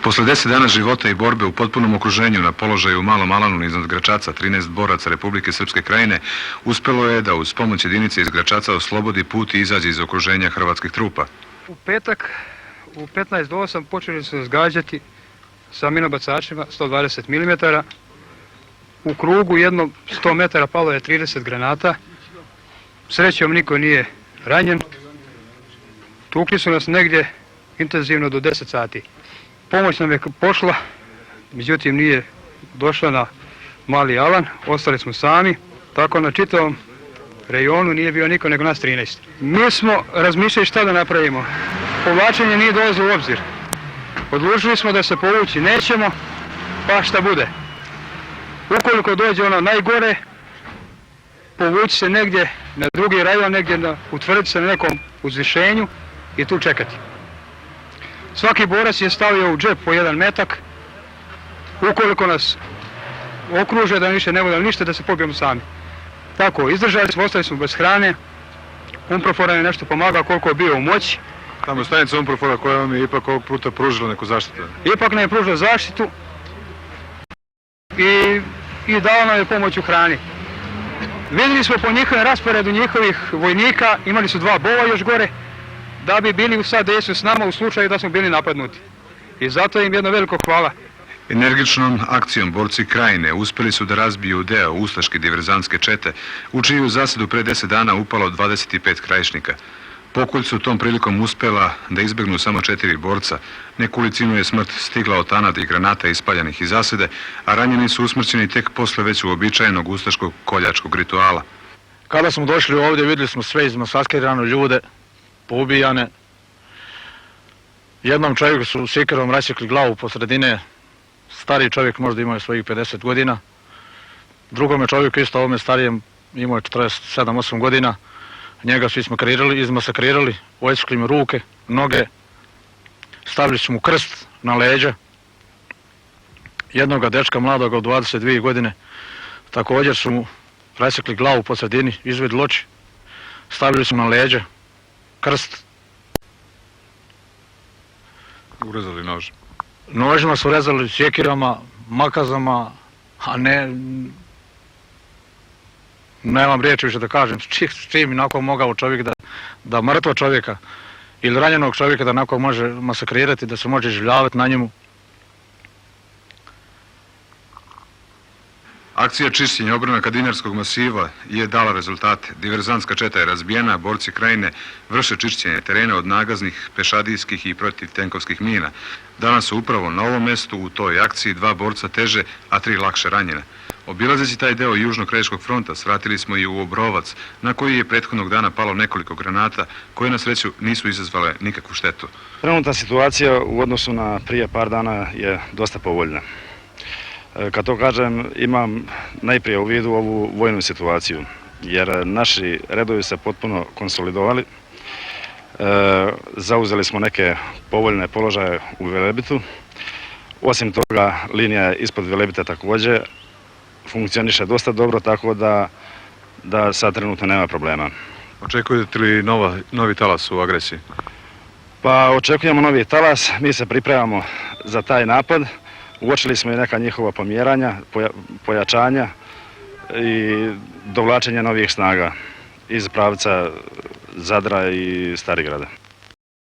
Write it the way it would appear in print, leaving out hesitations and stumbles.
Posle 10 dana života i borbe u potpunom okruženju na položaju u Malom Alanu iznad Gračaca 13 boraca Republike Srpske Krajine uspelo je da uz pomoć jedinice iz Gračaca oslobodi put i izađe iz okruženja hrvatskih trupa. U petak u 15 do 8 počeli su nas gađati sa minobacačima 120 mm. U krugu jedno 100 metara palo je 30 granata. Srećom niko nije ranjen. Tukli su nas negdje intenzivno do 10 sati. Pomoć nam je pošla, međutim nije došla na Mali Alan, ostali smo sami, tako na čitavom rejonu nije bio niko nego nas 13. Mi smo razmišljali šta da napravimo. Povlačenje nije dolazilo u obzir. Odlučili smo da se povući nećemo, pa šta bude. Ukoliko dođe ono najgore, povući se negdje na drugi rajon, negdje utvrditi se na nekom uzvišenju i tu čekati. Svaki borac je stavio u džep po jedan metak. Ukoliko nas okruže da više ne bude ništa, da se pobijemo sami. Tako, izdržali smo, ostali smo bez hrane. Umprofor je nešto pomagao koliko je bio u moći. Tamo stanica Umprofora koja vam je ipak ovog puta pružila neku zaštitu? Ipak nam je pružila zaštitu i dala nam je pomoć u hrani. Vidjeli smo po njihovim rasporedu njihovih vojnika, imali su 2 bova još gore, da bi bili u sadejstvu s nama u slučaju da smo bili napadnuti. I zato im jedno veliko hvala. Energičnom akcijom borci Krajine uspjeli su da razbiju deo ustaške diverzantske čete, u čiju zasedu pre 10 dana upalo 25 krajišnika. Pokolj su tom prilikom uspjela da izbjegnu samo 4 borca. Nekolicinu je smrt stigla od tanada i granata ispaljanih iz zasede, a ranjeni su usmrćeni tek posle već uobičajenog ustaškog koljačkog rituala. Kada smo došli ovdje vidjeli smo sve izmasakrirane ljude, poubijane. Jednom čovjeku su sjekirom rasjekli glavu po sredine, stariji čovjek možda imao je svojih 50 godina. Drugome čovjeku isto ovome starijem imao je 47-8 godina. Njega su izmasakrirali, odsjekli mu ruke, noge, stavili su mu krst na leđa. Jednoga dečka mladoga od 22 godine također su mu rasjekli glavu po sredini, izvedli oči, stavili su mu na leđa krst. Urezali nož? Nožima su rezali, sjekirama, makazama, a nemam riječi više da kažem s čim inako mogao čovjek da mrtvo čovjeka ili ranjenog čovjeka da inako može masakrirati, da se može življavati na njemu. Akcija čišćenja obrana Dinarskog masiva je dala rezultate. Diverzantska četa je razbijena, borci Krajine vrše čišćenje terena od nagaznih, pešadijskih i protivtenkovskih mina. Danas su upravo na ovom mjestu u toj akciji 2 borca teže, a 3 lakše ranjena. Obilazeći taj deo Južno-Krajiškog fronta svratili smo i u Obrovac, na koji je prethodnog dana palo nekoliko granata koje na sreću nisu izazvale nikakvu štetu. Trenutna situacija u odnosu na prije par dana je dosta povoljna. Kad to kažem, imam najprije u vidu ovu vojnu situaciju, jer naši redovi se potpuno konsolidovali. Zauzeli smo neke povoljne položaje u Velebitu. Osim toga, linija ispod Velebita također funkcioniše dosta dobro, tako da sad trenutno nema problema. Očekujete li novi talas u agresiji? Pa očekujemo novi talas, mi se pripremamo za taj napad. Uočili smo i neka njihova pomjeranja, pojačanja i dovlačenja novih snaga iz pravca Zadra i Starigrada.